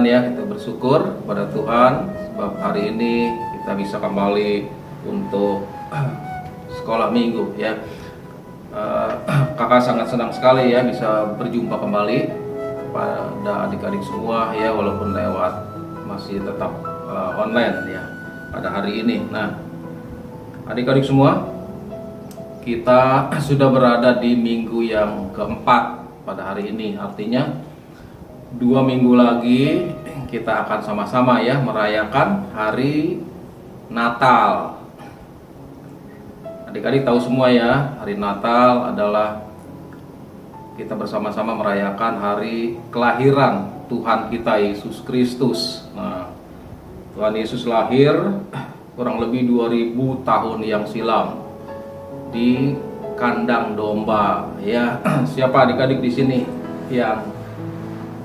Tuhan ya, kita bersyukur kepada Tuhan sebab hari ini kita bisa kembali untuk sekolah minggu ya. Kakak sangat senang sekali ya bisa berjumpa kembali pada adik-adik semua ya, walaupun lewat masih tetap online ya pada hari ini. Nah, adik-adik semua, kita sudah berada di minggu yang keempat pada hari ini. Artinya 2 minggu lagi kita akan sama-sama ya merayakan hari Natal. Adik-adik tahu semua ya, hari Natal adalah kita bersama-sama merayakan hari kelahiran Tuhan kita Yesus Kristus. Nah, Tuhan Yesus lahir kurang lebih 2000 tahun yang silam di kandang domba ya. Siapa adik-adik di sini yang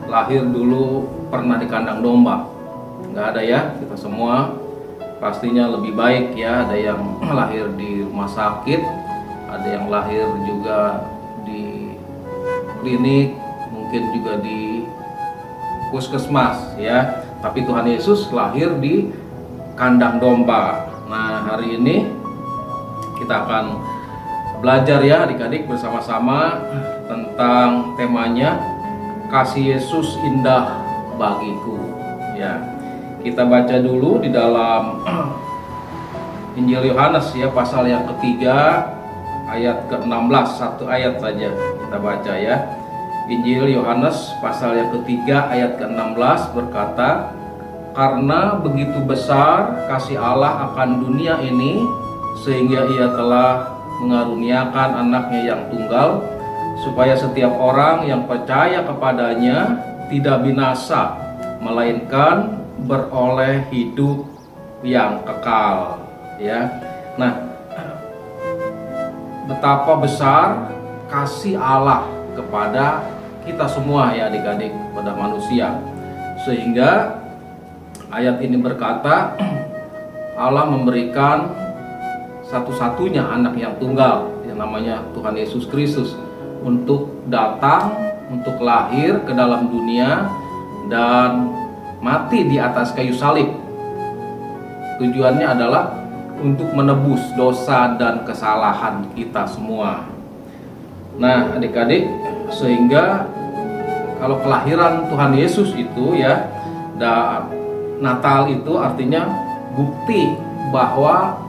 lahir dulu pernah di kandang domba? Nggak ada ya, kita semua pastinya lebih baik ya. Ada yang lahir di rumah sakit, ada yang lahir juga di klinik, mungkin juga di puskesmas ya. Tapi Tuhan Yesus lahir di kandang domba. Nah, hari ini kita akan belajar ya adik-adik bersama-sama tentang temanya kasih Yesus indah bagiku ya. Kita baca dulu di dalam Injil Yohanes ya, pasal yang ketiga ayat ke-16, satu ayat saja kita baca ya. Injil Yohanes pasal yang ketiga ayat ke-16 berkata, "Karena begitu besar kasih Allah akan dunia ini, sehingga ia telah mengaruniakan anaknya yang tunggal, supaya setiap orang yang percaya kepadanya tidak binasa, melainkan beroleh hidup yang kekal." Ya. Nah, betapa besar kasih Allah kepada kita semua ya adik-adik, pada manusia, sehingga ayat ini berkata Allah memberikan satu-satunya anak yang tunggal yang namanya Tuhan Yesus Kristus untuk datang, untuk lahir ke dalam dunia dan mati di atas kayu salib. Tujuannya adalah untuk menebus dosa dan kesalahan kita semua. Nah, adik-adik, sehingga kalau kelahiran Tuhan Yesus itu ya, dan Natal itu artinya bukti bahwa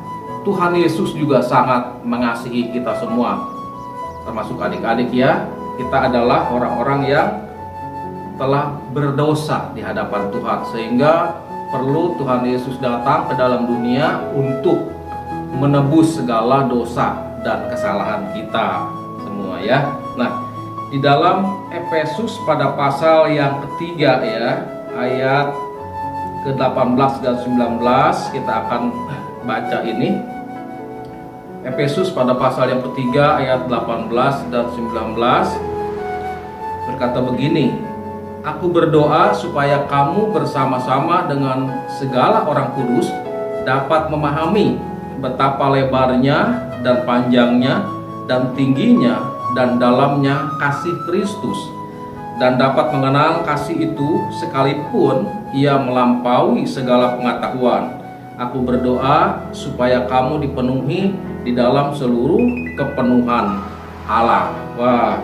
Tuhan Yesus juga sangat mengasihi kita semua, termasuk adik-adik ya. Kita adalah orang-orang yang telah berdosa di hadapan Tuhan, sehingga perlu Tuhan Yesus datang ke dalam dunia untuk menebus segala dosa dan kesalahan kita semua ya. Nah, di dalam Efesus pada pasal yang ketiga ya, ayat ke-18 dan 19 kita akan baca ini. Efesus pada pasal yang ketiga ayat 18 dan 19 berkata begini, "Aku berdoa supaya kamu bersama-sama dengan segala orang kudus dapat memahami betapa lebarnya dan panjangnya dan tingginya dan dalamnya kasih Kristus, dan dapat mengenal kasih itu sekalipun ia melampaui segala pengetahuan. Aku berdoa supaya kamu dipenuhi di dalam seluruh kepenuhan Allah." Wah,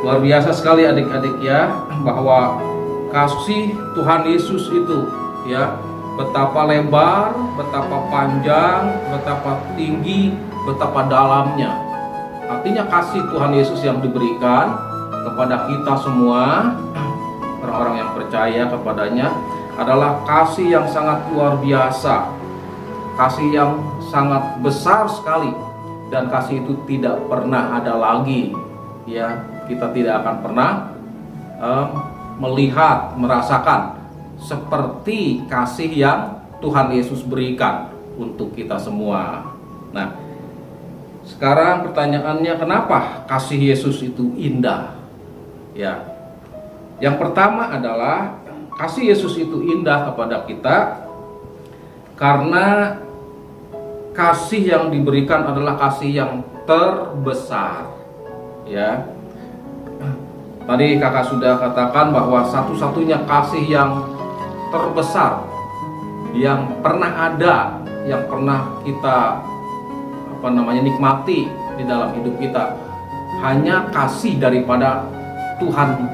luar biasa sekali adik-adik ya, bahwa kasih Tuhan Yesus itu ya, betapa lebar, betapa panjang, betapa tinggi, betapa dalamnya. Artinya kasih Tuhan Yesus yang diberikan kepada kita semua, orang-orang yang percaya kepadanya, adalah kasih yang sangat luar biasa, kasih yang sangat besar sekali, dan kasih itu tidak pernah ada lagi ya. Kita tidak akan pernah melihat, merasakan seperti kasih yang Tuhan Yesus berikan untuk kita semua. Nah, sekarang pertanyaannya, kenapa kasih Yesus itu indah? Ya, yang pertama adalah kasih Yesus itu indah kepada kita karena kasih yang diberikan adalah kasih yang terbesar. Ya, tadi kakak sudah katakan bahwa satu-satunya kasih yang terbesar yang pernah ada, yang pernah kita nikmati di dalam hidup kita, hanya kasih daripada Tuhan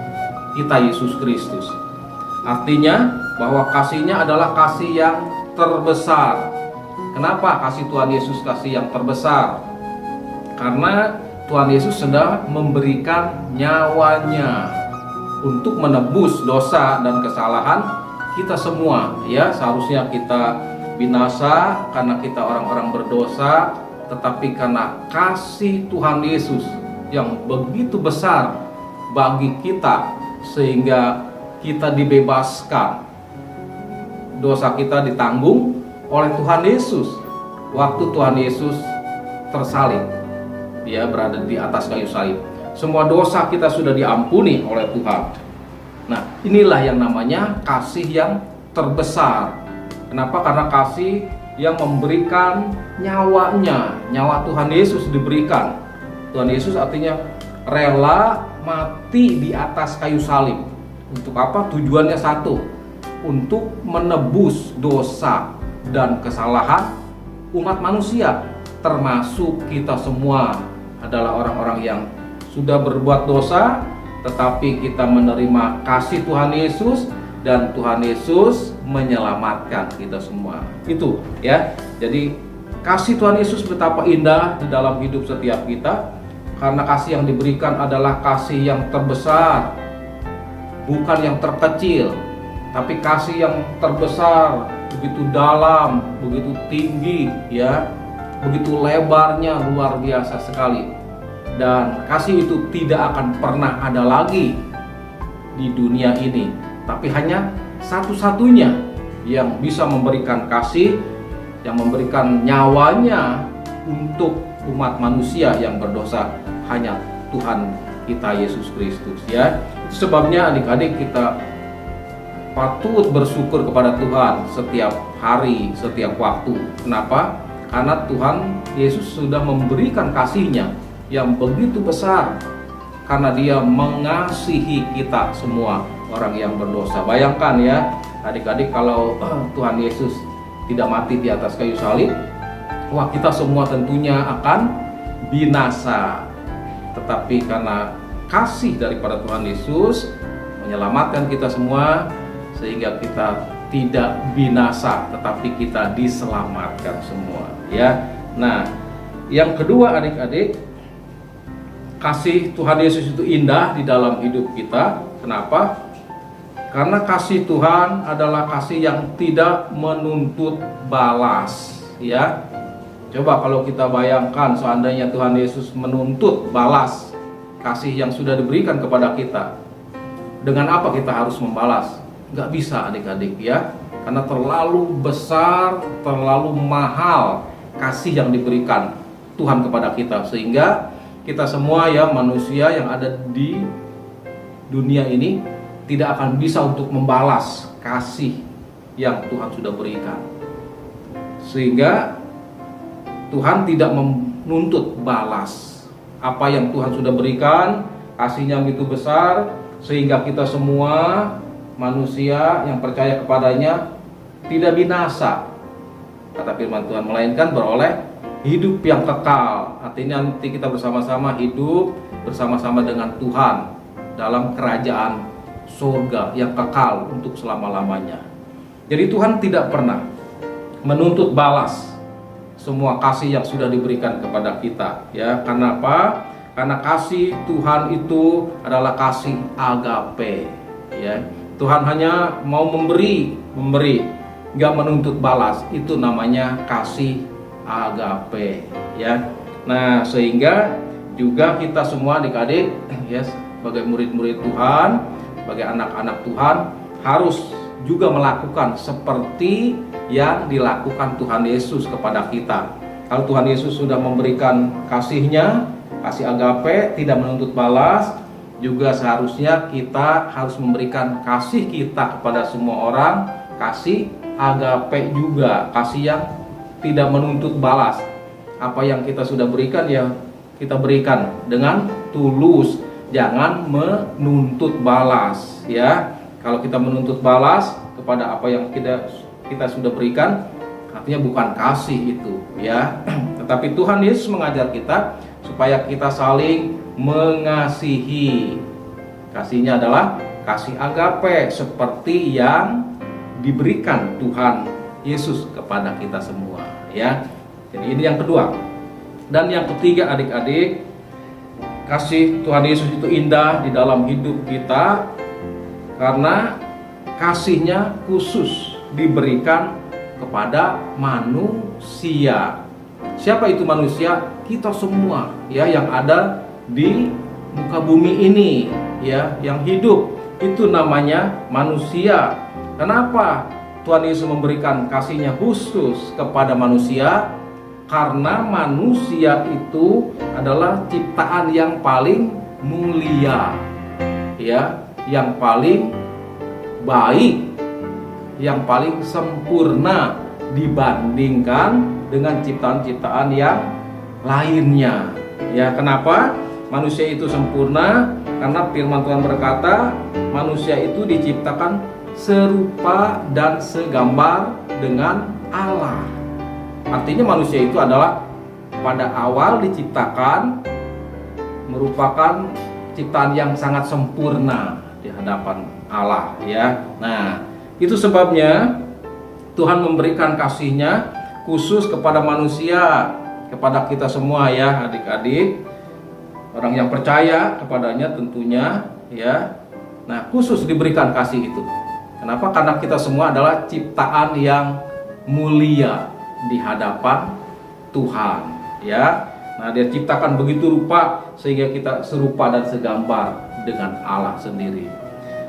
kita Yesus Kristus. Artinya bahwa kasihnya adalah kasih yang terbesar. Kenapa kasih Tuhan Yesus kasih yang terbesar? Karena Tuhan Yesus sudah memberikan nyawanya untuk menebus dosa dan kesalahan kita semua. Ya, seharusnya kita binasa karena kita orang-orang berdosa, tetapi karena kasih Tuhan Yesus yang begitu besar bagi kita, sehingga kita dibebaskan. Dosa kita ditanggung oleh Tuhan Yesus waktu Tuhan Yesus tersalib. Dia berada di atas kayu salib. Semua dosa kita sudah diampuni oleh Tuhan. Nah, inilah yang namanya kasih yang terbesar. Kenapa? Karena kasih yang memberikan nyawanya. Nyawa Tuhan Yesus diberikan. Tuhan Yesus artinya rela mati di atas kayu salib. Untuk apa? Tujuannya satu, untuk menebus dosa dan kesalahan umat manusia, termasuk kita semua adalah orang-orang yang sudah berbuat dosa, tetapi kita menerima kasih Tuhan Yesus dan Tuhan Yesus menyelamatkan kita semua. Itu ya. Jadi kasih Tuhan Yesus betapa indah di dalam hidup setiap kita, karena kasih yang diberikan adalah kasih yang terbesar, bukan yang terkecil, tapi kasih yang terbesar, begitu dalam, begitu tinggi ya, begitu lebarnya, luar biasa sekali. Dan kasih itu tidak akan pernah ada lagi di dunia ini, tapi hanya satu-satunya yang bisa memberikan kasih, yang memberikan nyawanya untuk umat manusia yang berdosa, hanya Tuhan kita Yesus Kristus ya. Itu sebabnya adik-adik kita patut bersyukur kepada Tuhan setiap hari, setiap waktu. Kenapa? Karena Tuhan Yesus sudah memberikan kasih-Nya yang begitu besar, karena Dia mengasihi kita semua orang yang berdosa. Bayangkan ya adik-adik, kalau Tuhan Yesus tidak mati di atas kayu salib, wah, kita semua tentunya akan binasa. Tetapi karena kasih daripada Tuhan Yesus menyelamatkan kita semua, sehingga kita tidak binasa, tetapi kita diselamatkan semua ya. Nah, yang kedua adik-adik, kasih Tuhan Yesus itu indah di dalam hidup kita. Kenapa? Karena kasih Tuhan adalah kasih yang tidak menuntut balas ya. Coba kalau kita bayangkan seandainya Tuhan Yesus menuntut balas kasih yang sudah diberikan kepada kita, dengan apa kita harus membalas? Nggak bisa adik-adik ya, karena terlalu besar, terlalu mahal kasih yang diberikan Tuhan kepada kita, sehingga kita semua ya manusia yang ada di dunia ini tidak akan bisa untuk membalas kasih yang Tuhan sudah berikan. Sehingga Tuhan tidak menuntut balas apa yang Tuhan sudah berikan. Kasih-Nya begitu besar sehingga kita semua manusia yang percaya kepadanya tidak binasa, kata firman Tuhan, melainkan beroleh hidup yang kekal. Artinya nanti kita bersama-sama hidup bersama-sama dengan Tuhan dalam kerajaan surga yang kekal untuk selama-lamanya. Jadi Tuhan tidak pernah menuntut balas semua kasih yang sudah diberikan kepada kita ya. Karena apa? Karena kasih Tuhan itu adalah kasih agape ya. Tuhan hanya mau memberi, nggak menuntut balas. Itu namanya kasih agape ya. Nah, sehingga juga kita semua adik-adik ya, sebagai murid-murid Tuhan, sebagai anak-anak Tuhan, harus juga melakukan seperti yang dilakukan Tuhan Yesus kepada kita. Kalau Tuhan Yesus sudah memberikan kasih-Nya, kasih agape, tidak menuntut balas, juga seharusnya kita harus memberikan kasih kita kepada semua orang, kasih agape juga, kasih yang tidak menuntut balas. Apa yang kita sudah berikan ya kita berikan dengan tulus, jangan menuntut balas ya. Kalau kita menuntut balas kepada apa yang kita sudah berikan, artinya bukan kasih itu ya. Tetapi Tuhan Yesus mengajar kita supaya kita saling mengasihi. Kasihnya adalah kasih agape seperti yang diberikan Tuhan Yesus kepada kita semua ya. Jadi ini yang kedua. Dan yang ketiga adik-adik, kasih Tuhan Yesus itu indah di dalam hidup kita karena kasihnya khusus diberikan kepada manusia. Siapa itu manusia? Kita semua ya, yang ada di muka bumi ini ya, yang hidup, itu namanya manusia. Kenapa Tuhan Yesus memberikan kasihnya khusus kepada manusia? Karena manusia itu adalah ciptaan yang paling mulia ya, yang paling baik, yang paling sempurna dibandingkan dengan ciptaan-ciptaan yang lainnya ya. Kenapa manusia itu sempurna? Karena firman Tuhan berkata manusia itu diciptakan serupa dan segambar dengan Allah. Artinya manusia itu adalah pada awal diciptakan merupakan ciptaan yang sangat sempurna di hadapan Allah ya. Nah, itu sebabnya Tuhan memberikan kasihnya khusus kepada manusia, kepada kita semua ya adik-adik, orang yang percaya kepadanya tentunya ya. Nah, khusus diberikan kasih itu. Kenapa? Karena kita semua adalah ciptaan yang mulia di hadapan Tuhan ya. Nah, Dia ciptakan begitu rupa sehingga kita serupa dan segambar dengan Allah sendiri.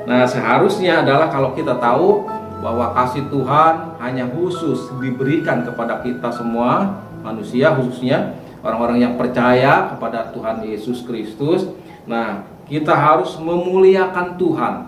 Nah, seharusnya adalah kalau kita tahu bahwa kasih Tuhan hanya khusus diberikan kepada kita semua manusia, khususnya orang-orang yang percaya kepada Tuhan Yesus Kristus. Nah, kita harus memuliakan Tuhan,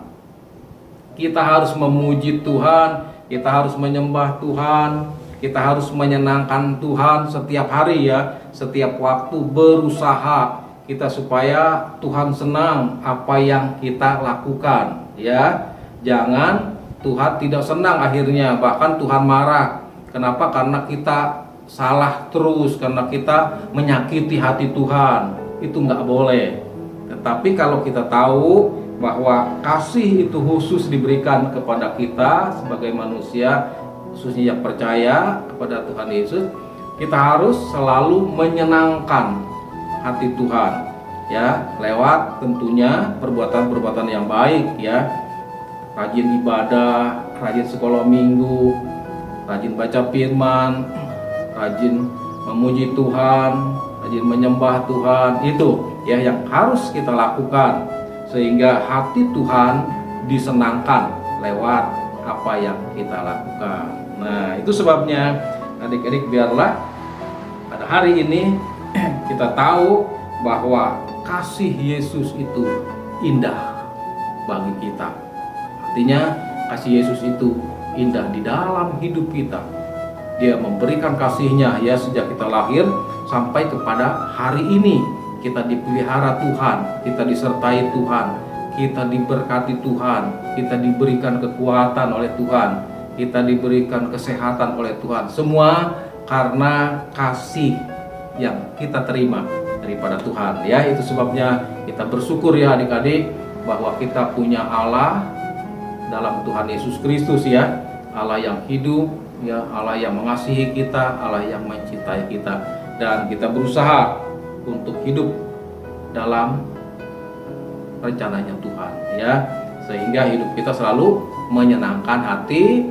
kita harus memuji Tuhan, kita harus menyembah Tuhan, kita harus menyenangkan Tuhan setiap hari ya, setiap waktu berusaha kita supaya Tuhan senang apa yang kita lakukan ya. Jangan Tuhan tidak senang akhirnya, bahkan Tuhan marah. Kenapa? Karena kita salah terus, karena kita menyakiti hati Tuhan. Itu nggak boleh. Tetapi kalau kita tahu bahwa kasih itu khusus diberikan kepada kita sebagai manusia, khususnya yang percaya kepada Tuhan Yesus, kita harus selalu menyenangkan hati Tuhan ya, lewat tentunya perbuatan-perbuatan yang baik ya. Rajin ibadah, rajin sekolah minggu, rajin baca firman, rajin memuji Tuhan, rajin menyembah Tuhan. Itu ya yang harus kita lakukan sehingga hati Tuhan disenangkan lewat apa yang kita lakukan. Nah, itu sebabnya adik-adik, biarlah pada hari ini kita tahu bahwa kasih Yesus itu indah bagi kita. Artinya kasih Yesus itu indah di dalam hidup kita. Dia memberikan kasihnya ya sejak kita lahir sampai kepada hari ini. Kita dipelihara Tuhan, kita disertai Tuhan, kita diberkati Tuhan, kita diberikan kekuatan oleh Tuhan, kita diberikan kesehatan oleh Tuhan. Semua karena kasih yang kita terima daripada Tuhan ya. Itu sebabnya kita bersyukur ya adik-adik bahwa kita punya Allah dalam Tuhan Yesus Kristus ya, Allah yang hidup ya, Allah yang mengasihi kita, Allah yang mencintai kita, dan kita berusaha untuk hidup dalam rencananya Tuhan ya, sehingga hidup kita selalu menyenangkan hati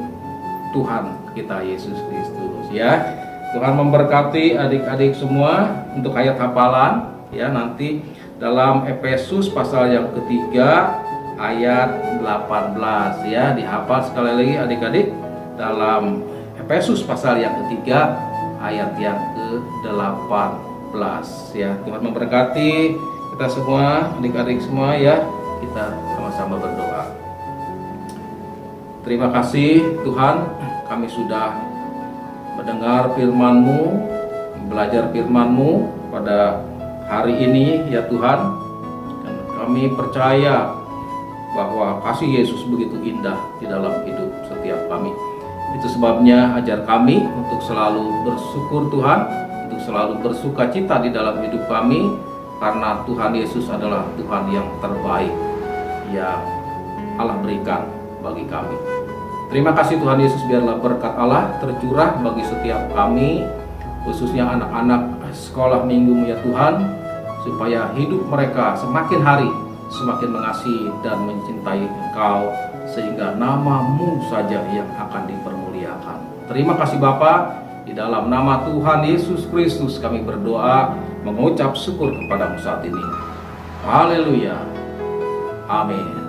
Tuhan kita Yesus Kristus ya. Tuhan memberkati adik-adik semua. Untuk ayat hafalan ya, nanti dalam Efesus pasal yang ketiga ayat 18 ya, dihafal sekali lagi adik-adik, dalam Efesus pasal yang ketiga ayat yang ke-18 ya. Tuhan memberkati kita semua, adik-adik semua ya. Kita sama-sama berdoa. Terima kasih Tuhan, kami sudah mendengar firman-Mu, belajar firman-Mu pada hari ini ya Tuhan. Dan kami percaya bahwa kasih Yesus begitu indah di dalam hidup setiap setiap kami. Itu sebabnya ajar kami untuk selalu bersyukur Tuhan, untuk selalu bersuka cita di dalam hidup kami, karena Tuhan Yesus adalah Tuhan yang terbaik yang Allah berikan bagi kami. Terima kasih Tuhan Yesus, biarlah berkat Allah tercurah bagi setiap kami, khususnya anak-anak sekolah minggu ya Tuhan, supaya hidup mereka semakin hari semakin mengasihi dan mencintai Engkau, sehingga nama-Mu saja yang akan dipermuliakan. Terima kasih Bapa, di dalam nama Tuhan Yesus Kristus kami berdoa, mengucap syukur kepada-Mu saat ini. Haleluya. Amin.